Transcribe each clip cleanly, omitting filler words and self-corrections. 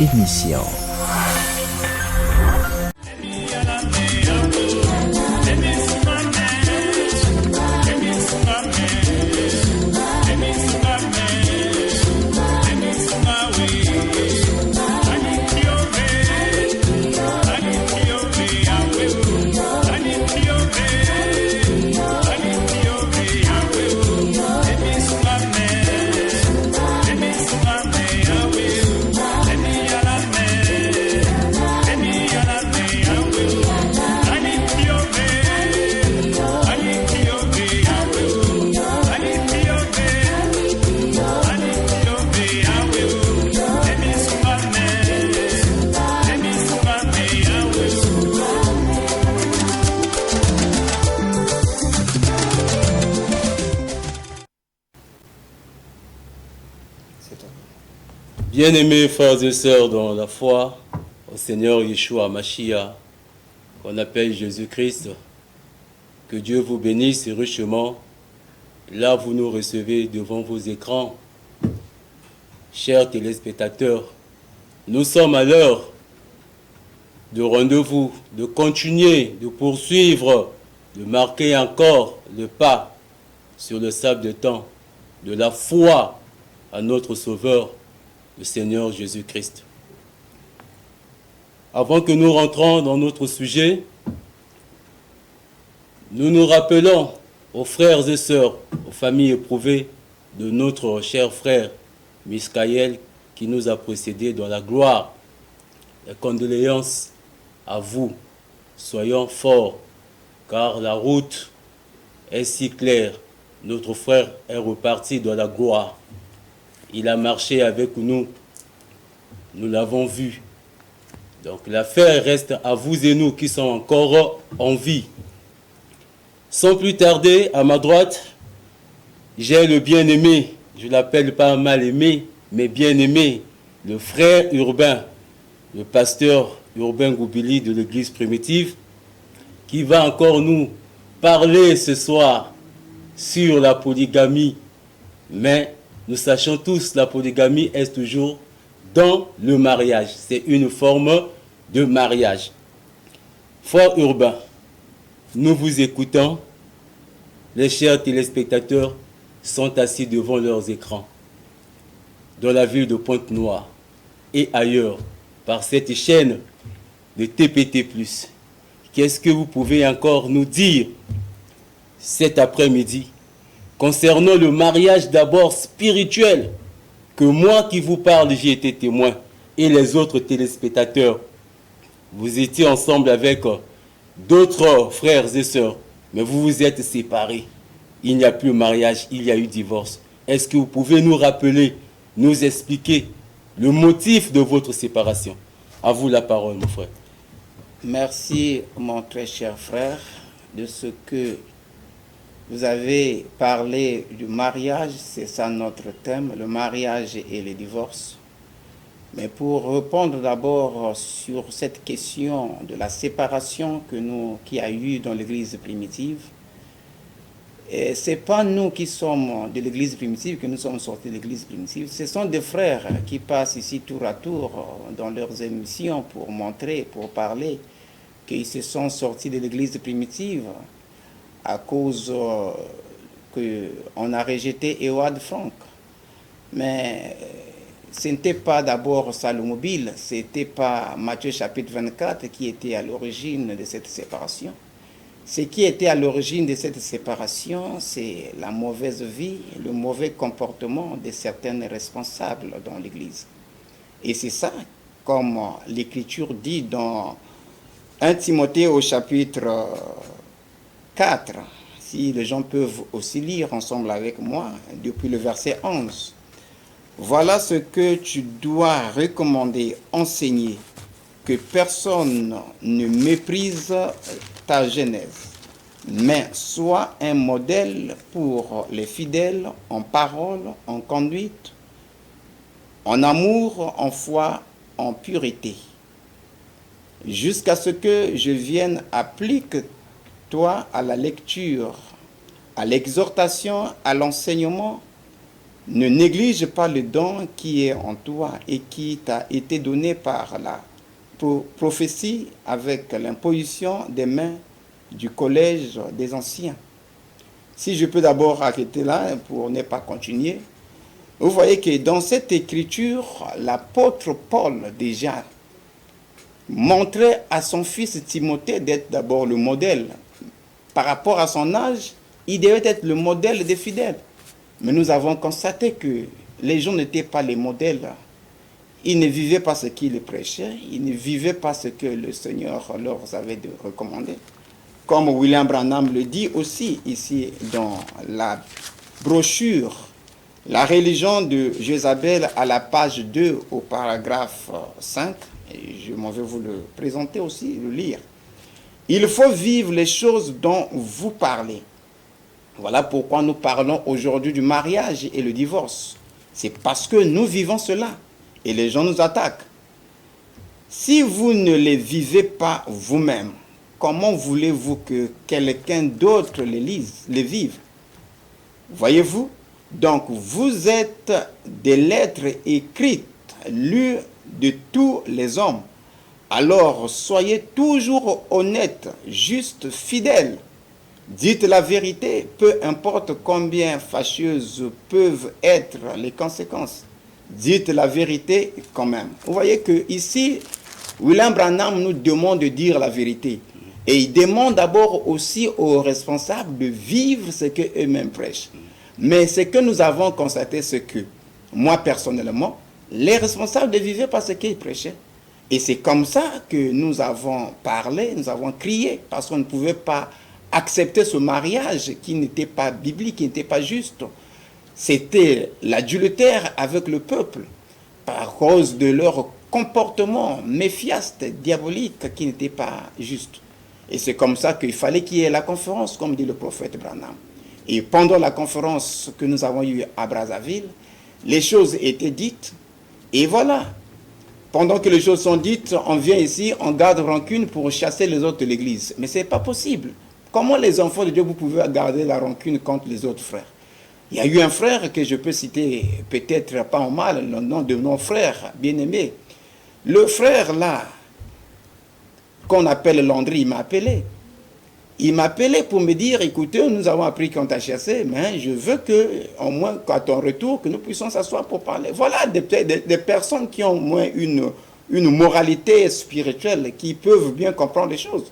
émission. Bien-aimés frères et sœurs dans la foi, au Seigneur Yeshua Mashiach, qu'on appelle Jésus-Christ, que Dieu vous bénisse richement. Là, vous nous recevez devant vos écrans. Chers téléspectateurs, nous sommes à l'heure de rendez-vous, de continuer, de poursuivre, de marquer encore le pas sur le sable de temps de la foi à notre Sauveur, le Seigneur Jésus-Christ. Avant que nous rentrons dans notre sujet, nous nous rappelons aux frères et sœurs, aux familles éprouvées de notre cher frère Miskaël qui nous a précédés dans la gloire. Les condoléances à vous. Soyons forts, car la route est si claire. Notre frère est reparti dans la gloire. Il a marché avec nous. Nous l'avons vu. Donc l'affaire reste à vous et nous qui sommes encore en vie. Sans plus tarder, à ma droite, j'ai le bien-aimé. Je ne l'appelle pas mal-aimé, mais bien-aimé. Le frère Urbain, le pasteur Urbain Goubili de l'église primitive, qui va encore nous parler ce soir sur la polygamie. Mais nous sachons tous, la polygamie est toujours dans le mariage. C'est une forme de mariage. Frère Urbain, nous vous écoutons. Les chers téléspectateurs sont assis devant leurs écrans, dans la ville de Pointe-Noire et ailleurs, par cette chaîne de TPT+. Qu'est-ce que vous pouvez encore nous dire cet après-midi concernant le mariage d'abord spirituel, que moi qui vous parle, j'y étais témoin, et les autres téléspectateurs, vous étiez ensemble avec d'autres frères et sœurs, mais vous vous êtes séparés. Il n'y a plus mariage, il y a eu divorce. Est-ce que vous pouvez nous rappeler, nous expliquer le motif de votre séparation? À vous la parole, mon frère. Merci, mon très cher frère, de ce que vous avez parlé du mariage, c'est ça notre thème, le mariage et le divorce. Mais pour répondre d'abord sur cette question de la séparation qu'il y a eu dans l'église primitive, ce n'est pas nous qui sommes de l'église primitive, que nous sommes sortis de l'église primitive, ce sont des frères qui passent ici tour à tour dans leurs émissions pour montrer, pour parler qu'ils se sont sortis de l'église primitive à cause qu'on a rejeté Éouad Franck. Mais ce n'était pas d'abord Salomobile, ce n'était pas Matthieu chapitre 24 qui était à l'origine de cette séparation. Ce qui était à l'origine de cette séparation, c'est la mauvaise vie, le mauvais comportement de certains responsables dans l'Église. Et c'est ça, comme l'Écriture dit dans 1 Timothée au chapitre 4, si les gens peuvent aussi lire ensemble avec moi, depuis le verset 11. Voilà ce que tu dois recommander, enseigner, que personne ne méprise ta genèse, mais sois un modèle pour les fidèles en parole, en conduite, en amour, en foi, en pureté. Jusqu'à ce que je vienne, applique-toi à la lecture, à l'exhortation, à l'enseignement. Ne néglige pas le don qui est en toi et qui t'a été donné par la prophétie avec l'imposition des mains du collège des anciens. Si je peux d'abord arrêter là pour ne pas continuer, vous voyez que dans cette écriture, l'apôtre Paul déjà montrait à son fils Timothée d'être d'abord le modèle. Par rapport à son âge, il devait être le modèle des fidèles. Mais nous avons constaté que les gens n'étaient pas les modèles. Ils ne vivaient pas ce qu'ils prêchaient, ils ne vivaient pas ce que le Seigneur leur avait recommandé. Comme William Branham le dit aussi ici dans la brochure « La religion de Jézabel » à la page 2 au paragraphe 5, et je m'en vais vous le présenter aussi, le lire. Il faut vivre les choses dont vous parlez. Voilà pourquoi nous parlons aujourd'hui du mariage et le divorce. C'est parce que nous vivons cela et les gens nous attaquent. Si vous ne les vivez pas vous-même, comment voulez-vous que quelqu'un d'autre les vive? Voyez-vous? Donc, vous êtes des lettres écrites, lues de tous les hommes. Alors, soyez toujours honnêtes, justes, fidèles. Dites la vérité, peu importe combien fâcheuses peuvent être les conséquences. Dites la vérité quand même. Vous voyez que ici, William Branham nous demande de dire la vérité. Et il demande d'abord aussi aux responsables de vivre ce qu'eux-mêmes prêchent. Mais ce que nous avons constaté, c'est que, moi personnellement, les responsables ne vivaient pas ce qu'ils prêchaient. Et c'est comme ça que nous avons parlé, nous avons crié, parce qu'on ne pouvait pas accepter ce mariage qui n'était pas biblique, qui n'était pas juste. C'était l'adultère avec le peuple, par cause de leur comportement méfiaste, diabolique, qui n'était pas juste. Et c'est comme ça qu'il fallait qu'il y ait la conférence, comme dit le prophète Branham. Et pendant la conférence que nous avons eue à Brazzaville, les choses étaient dites, et voilà. Pendant que les choses sont dites, on vient ici, on garde rancune pour chasser les autres de l'église. Mais ce n'est pas possible. Comment les enfants de Dieu, vous pouvez garder la rancune contre les autres frères? Il y a eu un frère que je peux citer, peut-être pas en mal, le nom de mon frère bien-aimé. Le frère là, qu'on appelle Landry, il m'a appelé. Il m'a appelé pour me dire, écoutez, nous avons appris qu'on t'a chassé, mais je veux que, au moins, à ton retour, que nous puissions s'asseoir pour parler. Voilà des personnes qui ont au moins une moralité spirituelle, qui peuvent bien comprendre les choses.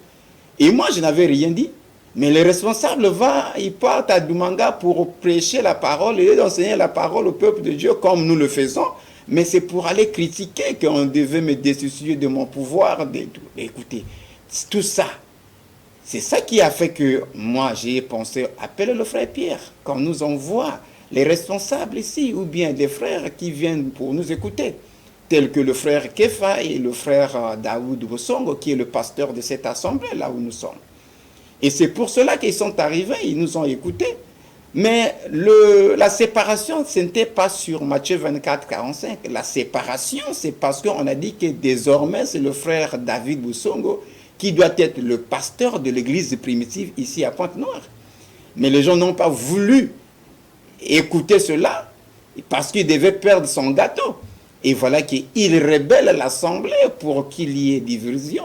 Et moi, je n'avais rien dit. Mais les responsables ils partent à Dumanga pour prêcher la parole et d'enseigner la parole au peuple de Dieu comme nous le faisons. Mais c'est pour aller critiquer qu'on devait me dissocier de mon pouvoir. Écoutez, tout ça, c'est ça qui a fait que moi j'ai pensé, appelle le frère Pierre, quand nous envoie les responsables ici, ou bien des frères qui viennent pour nous écouter, tels que le frère Kefa et le frère Daoud Bosongo, qui est le pasteur de cette assemblée, là où nous sommes. Et c'est pour cela qu'ils sont arrivés, ils nous ont écoutés. Mais la séparation, ce n'était pas sur Matthieu 24, 45. La séparation, c'est parce qu'on a dit que désormais, c'est le frère David Bosongo qui doit être le pasteur de l'église primitive ici à Pointe-Noire. Mais les gens n'ont pas voulu écouter cela parce qu'ils devaient perdre son gâteau. Et voilà qu'il rebelle l'assemblée pour qu'il y ait diversion.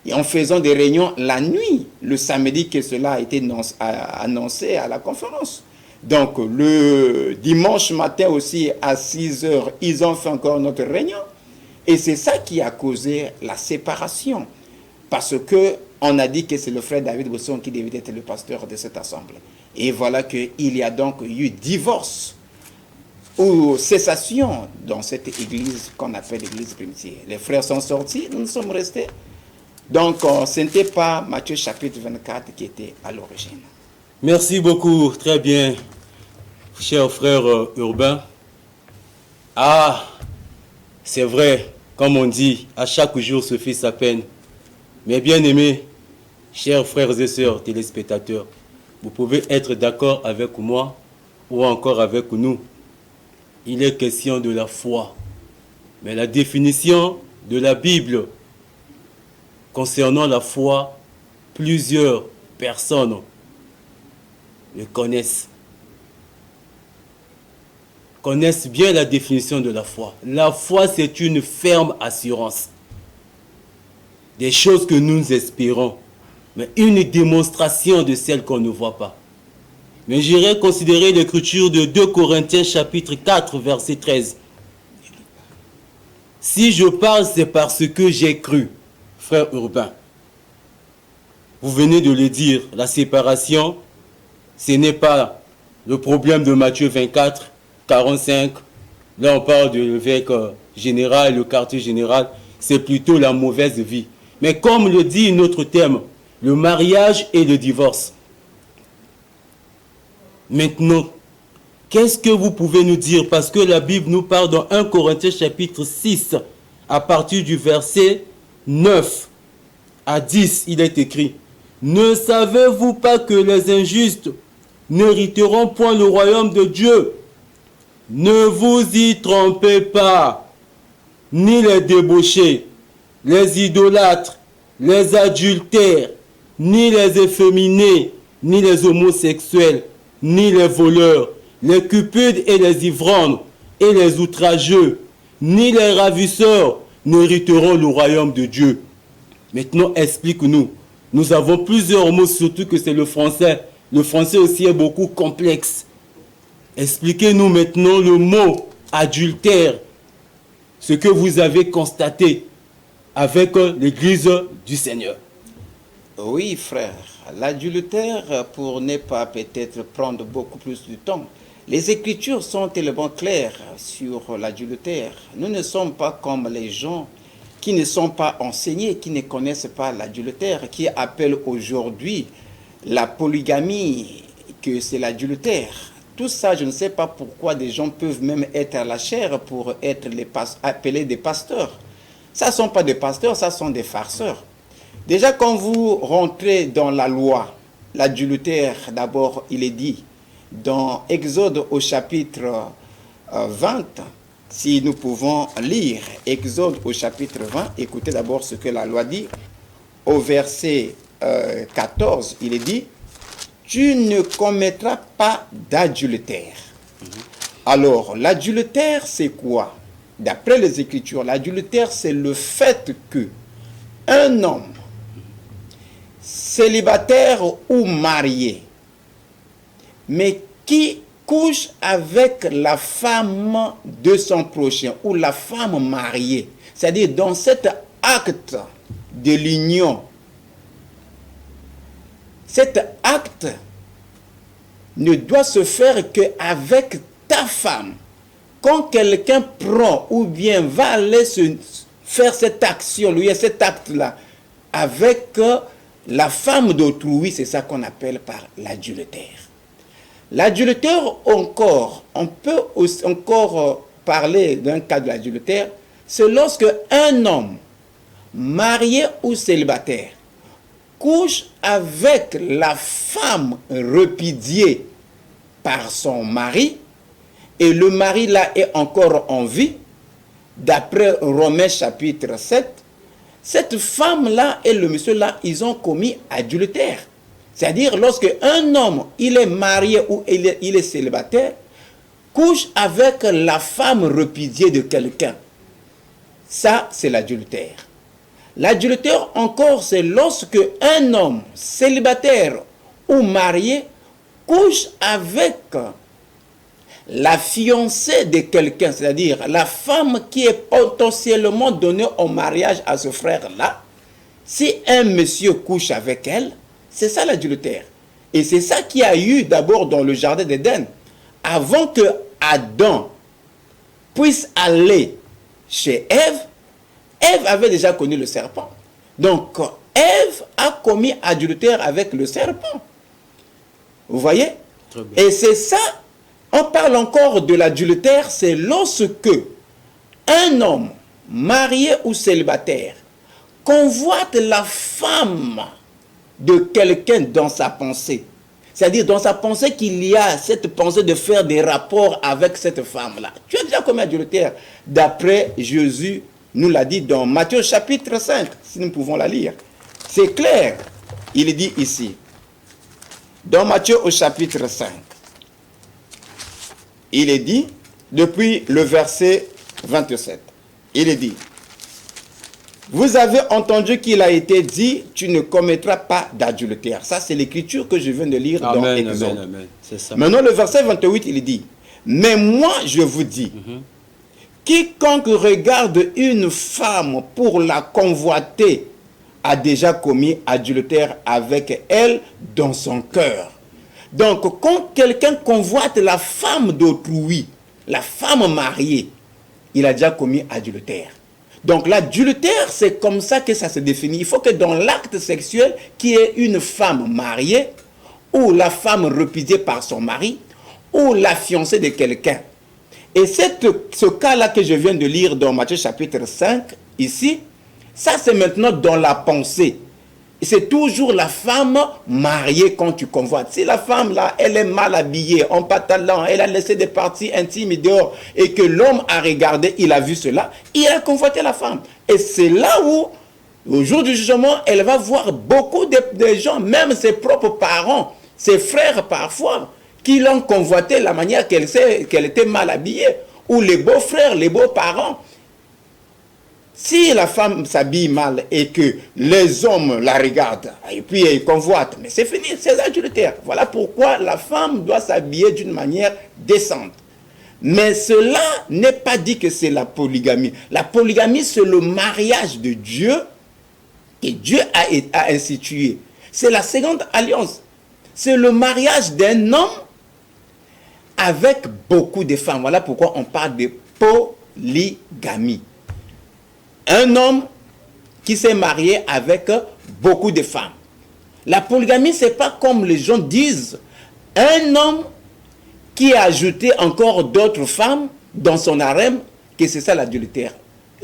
Et en faisant des réunions la nuit, le samedi que cela a été annoncé à la conférence. Donc le dimanche matin aussi à 6 heures, ils ont fait encore notre réunion. Et c'est ça qui a causé la séparation. Parce qu'on a dit que c'est le frère David Bosson qui devait être le pasteur de cette assemblée. Et voilà qu'il y a donc eu divorce ou cessation dans cette église qu'on appelle l'église primitive. Les frères sont sortis, nous sommes restés. Donc, ce n'était pas Matthieu chapitre 24 qui était à l'origine. Merci beaucoup, très bien, cher frère Urbain. Ah, c'est vrai, comme on dit, à chaque jour se fait sa peine. Mais bien aimés, chers frères et sœurs téléspectateurs, vous pouvez être d'accord avec moi ou encore avec nous. Il est question de la foi. Mais la définition de la Bible concernant la foi, plusieurs personnes le connaissent. connaissent bien la définition de la foi. La foi, c'est une ferme assurance des choses que nous espérons, mais une démonstration de celles qu'on ne voit pas. Mais j'irai considérer l'écriture de 2 Corinthiens chapitre 4, verset 13. Si je parle, c'est parce que j'ai cru, frère Urbain. Vous venez de le dire, la séparation, ce n'est pas le problème de Matthieu 24, 45. Là, on parle de l'évêque général, le quartier général. C'est plutôt la mauvaise vie. Mais comme le dit notre thème, le mariage et le divorce. Maintenant, qu'est-ce que vous pouvez nous dire? Parce que la Bible nous parle dans 1 Corinthiens chapitre 6, à partir du verset 9 à 10, il est écrit: ne savez-vous pas que les injustes n'hériteront point le royaume de Dieu? Ne vous y trompez pas, ni les débauchés, les idolâtres, les adultères, ni les efféminés, ni les homosexuels, ni les voleurs, les cupides et les ivrognes, et les outrageux, ni les ravisseurs n'hériteront le royaume de Dieu. Maintenant, explique-nous. Nous avons plusieurs mots, surtout que c'est le français. Le français aussi est beaucoup complexe. Expliquez-nous maintenant le mot adultère, ce que vous avez constaté avec l'Église du Seigneur. Oui, frère. L'adultère, pour ne pas peut-être prendre beaucoup plus de temps, les Écritures sont tellement claires sur l'adultère. Nous ne sommes pas comme les gens qui ne sont pas enseignés, qui ne connaissent pas l'adultère, qui appellent aujourd'hui la polygamie que c'est l'adultère. Tout ça, je ne sais pas pourquoi des gens peuvent même être à la chair pour être appelés des pasteurs. Ça ne sont pas des pasteurs, ça sont des farceurs. Déjà, quand vous rentrez dans la loi, l'adultère, d'abord, il est dit dans Exode au chapitre 20, si nous pouvons lire Exode au chapitre 20, écoutez d'abord ce que la loi dit. Au verset 14, il est dit: tu ne commettras pas d'adultère. Alors, l'adultère, c'est quoi? D'après les Écritures, l'adultère, c'est le fait que un homme célibataire ou marié, mais qui couche avec la femme de son prochain ou la femme mariée, c'est-à-dire dans cet acte de l'union, cet acte ne doit se faire qu'avec ta femme. Quand quelqu'un prend ou bien va aller faire cette action, lui, cet acte-là, avec la femme d'autrui, c'est ça qu'on appelle par l'adultère. L'adultère encore, on peut encore parler d'un cas de l'adultère, c'est lorsque un homme, marié ou célibataire, couche avec la femme repudiée par son mari, et le mari là est encore en vie, d'après Romains chapitre 7, cette femme-là et le monsieur-là, ils ont commis adultère. C'est-à-dire, lorsque un homme, il est marié ou il est célibataire, couche avec la femme repudiée de quelqu'un. Ça, c'est l'adultère. L'adultère encore, c'est lorsque un homme célibataire ou marié couche avec la fiancée de quelqu'un, c'est-à-dire la femme qui est potentiellement donnée en mariage à ce frère-là. Si un monsieur couche avec elle, c'est ça l'adultère. Et c'est ça qu'il y a eu d'abord dans le jardin d'Éden. Avant que Adam puisse aller chez Ève, Ève avait déjà connu le serpent. Donc, Ève a commis adultère avec le serpent. Vous voyez? Et c'est ça, on parle encore de l'adultère, c'est lorsque un homme marié ou célibataire convoite la femme de quelqu'un dans sa pensée. C'est-à-dire dans sa pensée qu'il y a cette pensée de faire des rapports avec cette femme-là. Tu as déjà commis adultère. D'après Jésus, nous l'a dit dans Matthieu chapitre 5, si nous pouvons la lire. C'est clair, il est dit ici. Dans Matthieu au chapitre 5, il est dit, depuis le verset 27. Il est dit, vous avez entendu qu'il a été dit, tu ne commettras pas d'adultère. Ça, c'est l'écriture que je viens de lire dans Exode. Amen. C'est ça. Maintenant, le verset 28, il dit, mais moi, je vous dis, quiconque regarde une femme pour la convoiter a déjà commis adultère avec elle dans son cœur. Donc, quand quelqu'un convoite la femme d'autrui, la femme mariée, il a déjà commis adultère. Donc, l'adultère, c'est comme ça que ça se définit. Il faut que dans l'acte sexuel, qui est une femme mariée, ou la femme repudiée par son mari, ou la fiancée de quelqu'un. Et ce cas-là que je viens de lire dans Matthieu chapitre 5, ici, ça c'est maintenant dans la pensée. C'est toujours la femme mariée quand tu convoites. Si la femme là, elle est mal habillée, en pantalon, elle a laissé des parties intimes dehors, et que l'homme a regardé, il a vu cela, il a convoité la femme. Et c'est là où, au jour du jugement, elle va voir beaucoup de gens, même ses propres parents, ses frères parfois, qui l'ont convoité la manière qu'elle était mal habillée, ou les beaux-frères, les beaux-parents. Si la femme s'habille mal et que les hommes la regardent et puis ils convoitent, mais c'est fini, c'est adultère. Voilà pourquoi la femme doit s'habiller d'une manière décente. Mais cela n'est pas dit que c'est la polygamie. La polygamie, c'est le mariage de Dieu que Dieu a institué. C'est la seconde alliance. C'est le mariage d'un homme avec beaucoup de femmes. Voilà pourquoi on parle de polygamie. Un homme qui s'est marié avec beaucoup de femmes. La polygamie, ce n'est pas comme les gens disent, un homme qui a ajouté encore d'autres femmes dans son harem, que c'est ça l'adultère.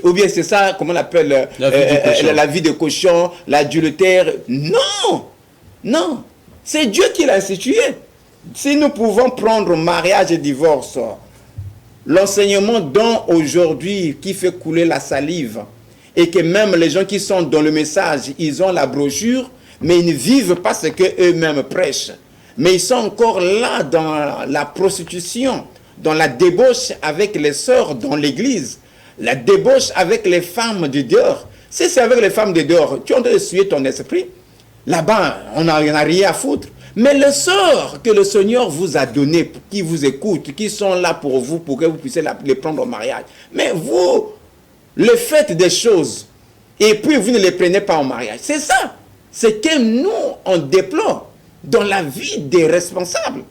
Ou bien c'est ça, comment on appelle, la vie de cochon, l'adultère. Non, non, c'est Dieu qui l'a institué. Si nous pouvons prendre mariage et divorce, l'enseignement dont aujourd'hui qui fait couler la salive, et que même les gens qui sont dans le message, ils ont la brochure, mais ils ne vivent pas ce qu'eux-mêmes prêchent. Mais ils sont encore là dans la prostitution, dans la débauche avec les sœurs dans l'église, la débauche avec les femmes de dehors. Si c'est avec les femmes de dehors, tu as de suivre ton esprit. Là-bas, on n'a rien à foutre. Mais les sœurs que le Seigneur vous a données, qui vous écoutent, qui sont là pour vous, pour que vous puissiez les prendre au mariage. Mais vous, le faites des choses, et puis vous ne les prenez pas au mariage. C'est ça. C'est que nous, on déplore dans la vie des responsables.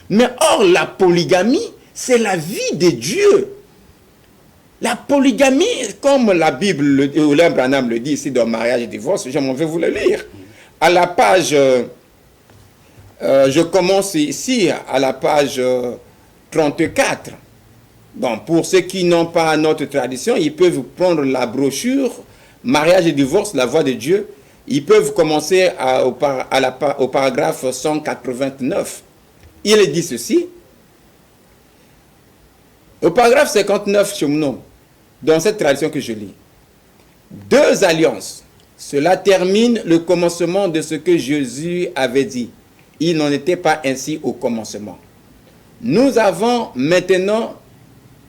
Mais or, la polygamie, c'est la vie de Dieu. La polygamie, comme la Bible, William Branham le dit ici dans Mariage et Divorce, je m'en vais vous le lire. À la page, je commence ici à la page 34. Bon, pour ceux qui n'ont pas notre tradition, ils peuvent prendre la brochure Mariage et divorce, la voix de Dieu. Ils peuvent commencer au paragraphe 189. Il dit ceci. Au paragraphe 59, cheminot, dans cette tradition que je lis. Deux alliances. Cela termine le commencement de ce que Jésus avait dit. Il n'en était pas ainsi au commencement. Nous avons maintenant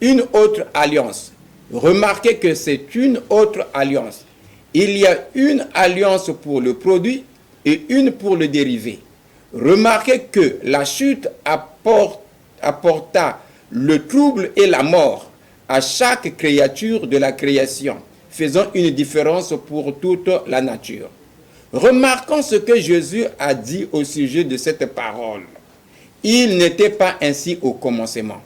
une autre alliance. Remarquez que c'est une autre alliance. Il y a une alliance pour le produit et une pour le dérivé. Remarquez que la chute apporta le trouble et la mort à chaque créature de la création, faisant une différence pour toute la nature. Remarquons ce que Jésus a dit au sujet de cette parole. Il n'était pas ainsi au commencement.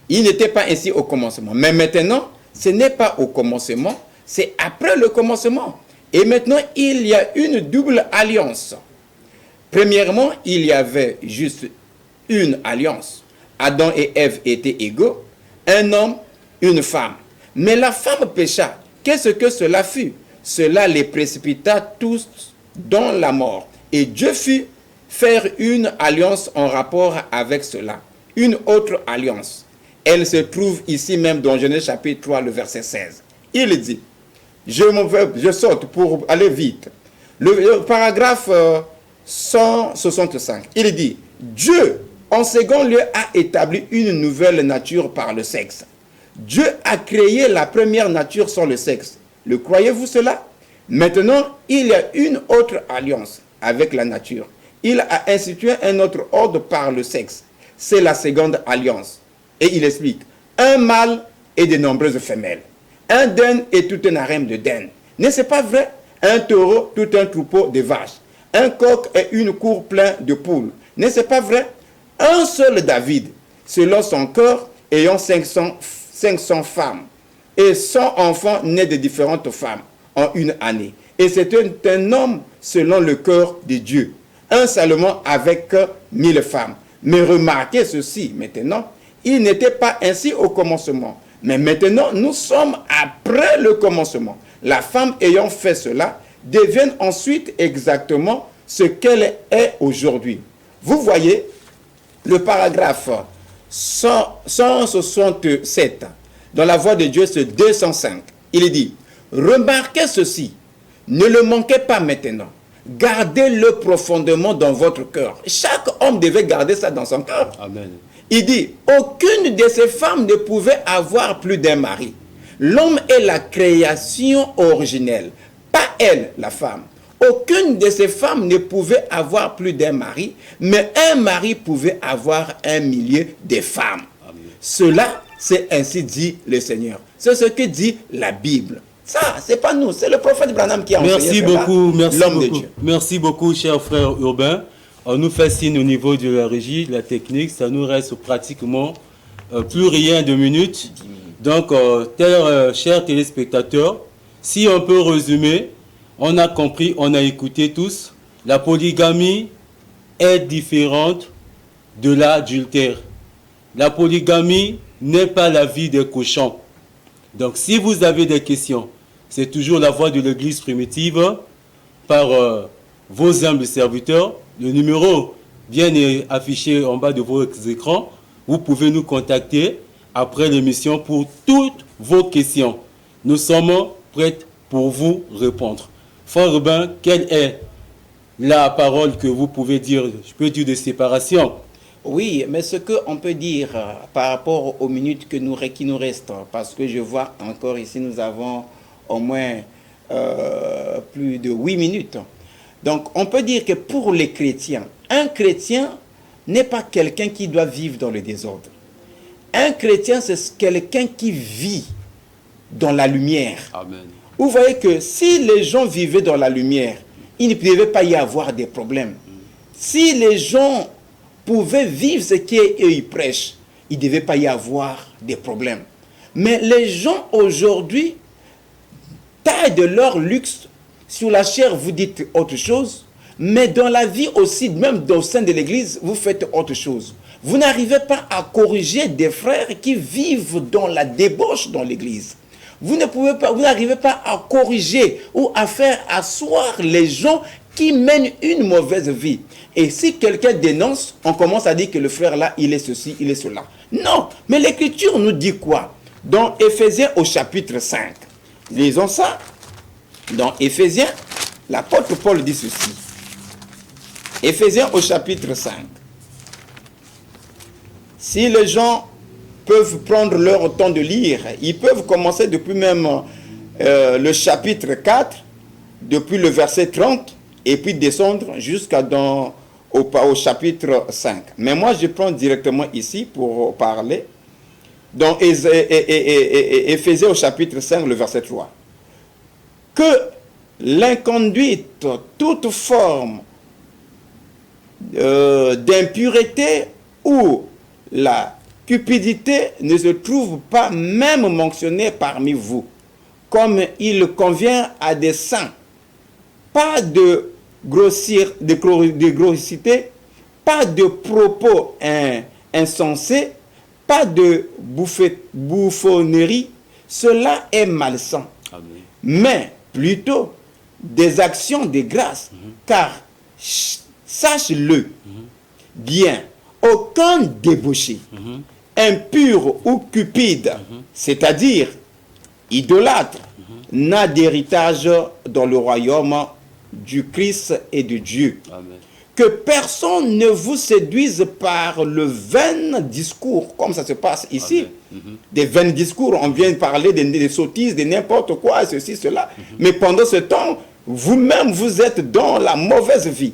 Il n'était pas ainsi au commencement. Mais maintenant, ce n'est pas au commencement, c'est après le commencement. Et maintenant, il y a une double alliance. Premièrement, il y avait juste une alliance. Adam et Ève étaient égaux, un homme, une femme. Mais la femme pécha. Qu'est-ce que cela fut? Cela les précipita tous dans la mort. Et Dieu fit faire une alliance en rapport avec cela. Une autre alliance. Elle se trouve ici même dans Genèse chapitre 3, le verset 16. Il dit, je saute pour aller vite. Le paragraphe 165, il dit, Dieu En second lieu, a établi une nouvelle nature par le sexe. Dieu a créé la première nature sans le sexe. Le croyez-vous cela? Maintenant, il y a une autre alliance avec la nature. Il a institué un autre ordre par le sexe. C'est la seconde alliance. Et il explique, un mâle et de nombreuses femelles. Un dêne et tout un harem de dênes. N'est-ce pas vrai? Un taureau, tout un troupeau de vaches. Un coq et une cour pleine de poules. N'est-ce pas vrai? Un seul David, selon son cœur, ayant 500 femmes et 100 enfants nés de différentes femmes en une année. Et c'était un homme selon le cœur de Dieu. Un Salomon avec 1000 femmes. Mais remarquez ceci maintenant, il n'était pas ainsi au commencement. Mais maintenant, nous sommes après le commencement. La femme ayant fait cela devient ensuite exactement ce qu'elle est aujourd'hui. Vous voyez, le paragraphe 167 dans la voix de Dieu, c'est 205. Il dit, remarquez ceci, ne le manquez pas maintenant. Gardez-le profondément dans votre cœur. Chaque homme devait garder ça dans son cœur. Amen. Il dit, aucune de ces femmes ne pouvait avoir plus d'un mari. L'homme est la création originelle, pas elle, la femme. Aucune de ces femmes ne pouvait avoir plus d'un mari, mais un mari pouvait avoir un millier de femmes. Amen. Cela, c'est ainsi dit le Seigneur. C'est ce que dit la Bible. Ça, c'est pas nous, c'est le prophète Branham qui a enseigné cela, l'homme de Dieu. Merci beaucoup, cher frère Urbain. On nous fait signe au niveau de la régie, de la technique, ça nous reste pratiquement plus rien de minutes. Donc, chers téléspectateurs, si on peut résumer, on a compris, on a écouté tous, la polygamie est différente de l'adultère. La polygamie n'est pas la vie des cochons. Donc, si vous avez des questions, c'est toujours la voix de l'Église primitive par vos humbles serviteurs. Le numéro bien est affiché en bas de vos écrans. Vous pouvez nous contacter après l'émission pour toutes vos questions. Nous sommes prêts pour vous répondre. Frère Urbain, quelle est la parole que vous pouvez dire, je peux dire de séparation? Oui, mais ce qu'on peut dire par rapport aux minutes qui nous restent, parce que je vois encore ici, nous avons au moins plus de 8 minutes. Donc, on peut dire que pour les chrétiens, un chrétien n'est pas quelqu'un qui doit vivre dans le désordre. Un chrétien, c'est quelqu'un qui vit dans la lumière. Amen. Vous voyez que si les gens vivaient dans la lumière, il ne devait pas y avoir de problèmes. Si les gens pouvaient vivre ce qu'ils prêchent, il ne devait pas y avoir de problèmes. Mais les gens aujourd'hui taillent de leur luxe. Sur la chair, vous dites autre chose, mais dans la vie aussi, même au sein de l'Église, vous faites autre chose. Vous n'arrivez pas à corriger des frères qui vivent dans la débauche dans l'Église. Vous n'arrivez pas à corriger ou à faire asseoir les gens qui mènent une mauvaise vie. Et si quelqu'un dénonce, on commence à dire que le frère là, il est ceci, il est cela. Non, mais l'Écriture nous dit quoi? Dans Éphésiens au chapitre 5. Lisons ça. Dans Éphésiens, l'apôtre Paul dit ceci. Éphésiens au chapitre 5. Si les gens peuvent prendre leur temps de lire, ils peuvent commencer depuis même le chapitre 4, depuis le verset 30, et puis descendre jusqu'à au chapitre 5. Mais moi, je prends directement ici pour parler. Dans Éphésiens au chapitre 5, le verset 3. Que l'inconduite, toute forme d'impureté ou la cupidité ne se trouve pas même mentionnée parmi vous, comme il convient à des saints. Pas de grossité, pas de propos insensés, pas de bouffonnerie. Cela est malsain. Amen. Mais plutôt des actions de grâce, car sache-le bien, aucun débauché, impur ou cupide, c'est-à-dire idolâtre, n'a d'héritage dans le royaume du Christ et de Dieu. Amen. que personne ne vous séduise par le vain discours, comme ça se passe ici. Des vains discours, on vient parler des sottises, de n'importe quoi, ceci, cela. Mais pendant ce temps, vous-même, vous êtes dans la mauvaise vie.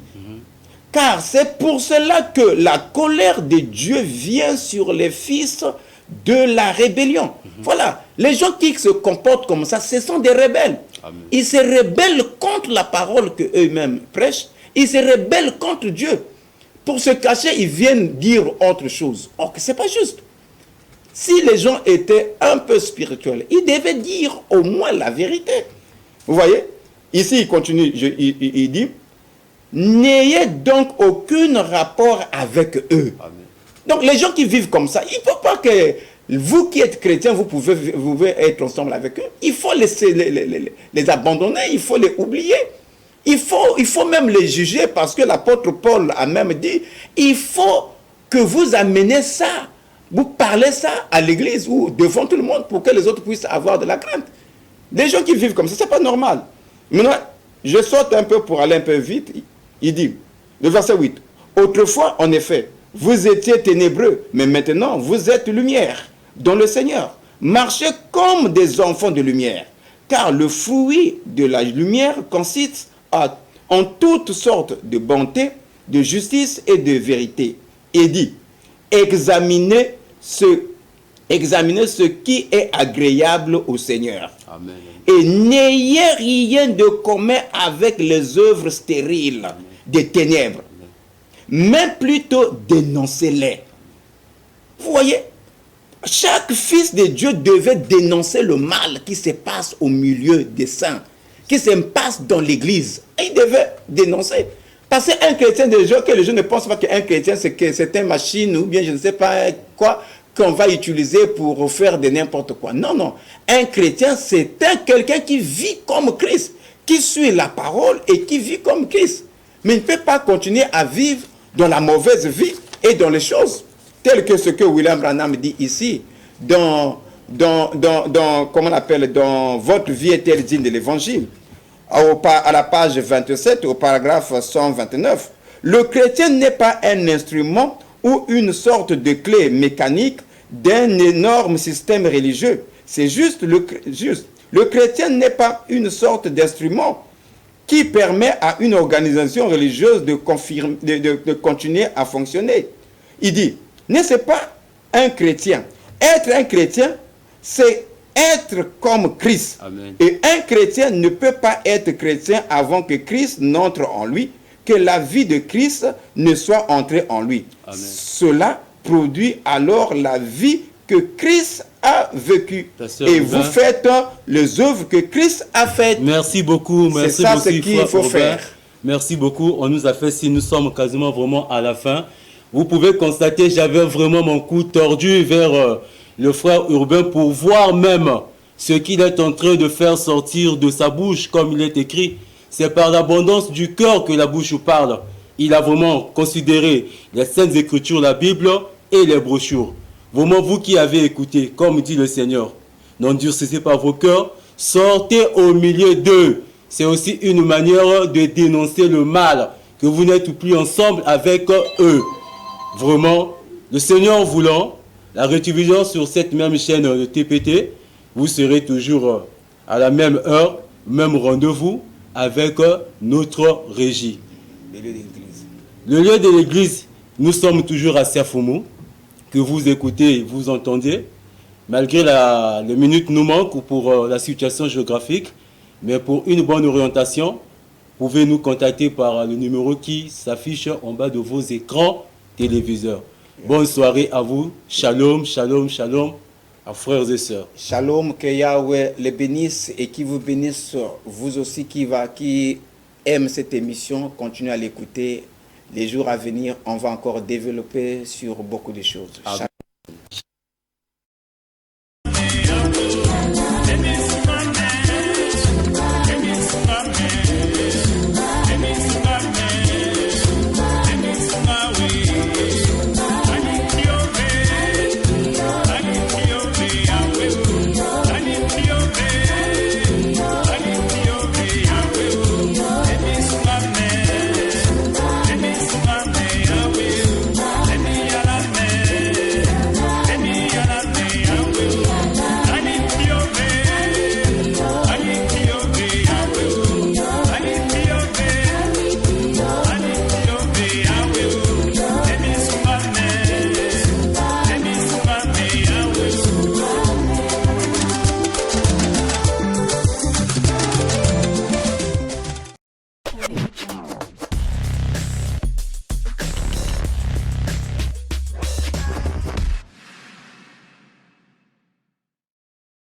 Car c'est pour cela que la colère de Dieu vient sur les fils de la rébellion. Voilà, les gens qui se comportent comme ça, ce sont des rebelles. Amen. Ils se rebellent contre la parole qu'eux-mêmes prêchent. Ils se rebellent contre Dieu. Pour se cacher, ils viennent dire autre chose. Or que ce n'est pas juste. Si les gens étaient un peu spirituels, ils devaient dire au moins la vérité. Vous voyez? Ici, il continue, il dit, n'ayez donc aucun rapport avec eux. Amen. Donc les gens qui vivent comme ça, il ne faut pas que vous qui êtes chrétiens, vous pouvez être ensemble avec eux. Il faut les abandonner, il faut les oublier. Il faut même les juger parce que l'apôtre Paul a même dit, il faut que vous amenez ça, vous parlez ça à l'église ou devant tout le monde pour que les autres puissent avoir de la crainte. Des gens qui vivent comme ça, ce n'est pas normal. Maintenant, je saute un peu pour aller un peu vite. Il dit, le verset 8, autrefois, en effet, vous étiez ténébreux, mais maintenant, vous êtes lumière dans le Seigneur. Marchez comme des enfants de lumière, car le fruit de la lumière consiste en toutes sortes de bonté, de justice et de vérité. Et dit, examinez ce qui est agréable au Seigneur. Amen. Et n'ayez rien de commun avec les œuvres stériles des ténèbres, mais plutôt dénoncez-les. Vous voyez, chaque fils de Dieu devait dénoncer le mal qui se passe au milieu des saints, qui se passe dans l'église. Il devait dénoncer. Parce qu'un chrétien, que les gens ne pensent pas qu'un chrétien, c'est une machine ou bien je ne sais pas quoi, qu'on va utiliser pour faire de n'importe quoi. Non, non. Un chrétien, c'est quelqu'un qui vit comme Christ, qui suit la parole et qui vit comme Christ. Mais il ne peut pas continuer à vivre dans la mauvaise vie et dans les choses, telles que ce que William Branham dit ici, comment on appelle, dans votre vie est-elle digne de l'évangile, à la page 27, au paragraphe 129. Le chrétien n'est pas un instrument ou une sorte de clé mécanique d'un énorme système religieux. C'est juste le chrétien n'est pas une sorte d'instrument qui permet à une organisation religieuse de continuer à fonctionner. Il dit, n'est-ce pas un chrétien? Être un chrétien, c'est être comme Christ. Amen. Et un chrétien ne peut pas être chrétien avant que Christ n'entre en lui, que la vie de Christ ne soit entrée en lui. Amen. Cela produit alors la vie que Christ a vécue. Et vous faites les œuvres que Christ a faites. Merci beaucoup. Merci c'est ça beaucoup, ce qu'il faut faire. Merci beaucoup. On nous a fait si nous sommes quasiment vraiment à la fin. Vous pouvez constater, j'avais vraiment mon cou tordu vers le frère Urbain pour voir même ce qu'il est en train de faire sortir de sa bouche, comme il est écrit. C'est par l'abondance du cœur que la bouche parle. Il a vraiment considéré les Saintes Écritures, la Bible et les brochures. Vraiment, vous qui avez écouté, comme dit le Seigneur, n'endurcissez pas vos cœurs, sortez au milieu d'eux. C'est aussi une manière de dénoncer le mal, que vous n'êtes plus ensemble avec eux. Vraiment, le Seigneur voulant, la rediffusion sur cette même chaîne de TPT, vous serez toujours à la même heure, même rendez-vous avec notre régie. Le lieu de l'église, nous sommes toujours à Siafoumou, que vous écoutez, vous entendez, malgré le minute nous manque pour la situation géographique, mais pour une bonne orientation, vous pouvez nous contacter par le numéro qui s'affiche en bas de vos écrans téléviseurs. Bonne soirée à vous. Shalom, shalom, shalom, à frères et sœurs. Shalom, que Yahweh les bénisse et qui vous bénisse, vous aussi qui aime cette émission, continuez à l'écouter. Les jours à venir, on va encore développer sur beaucoup de choses. Amen.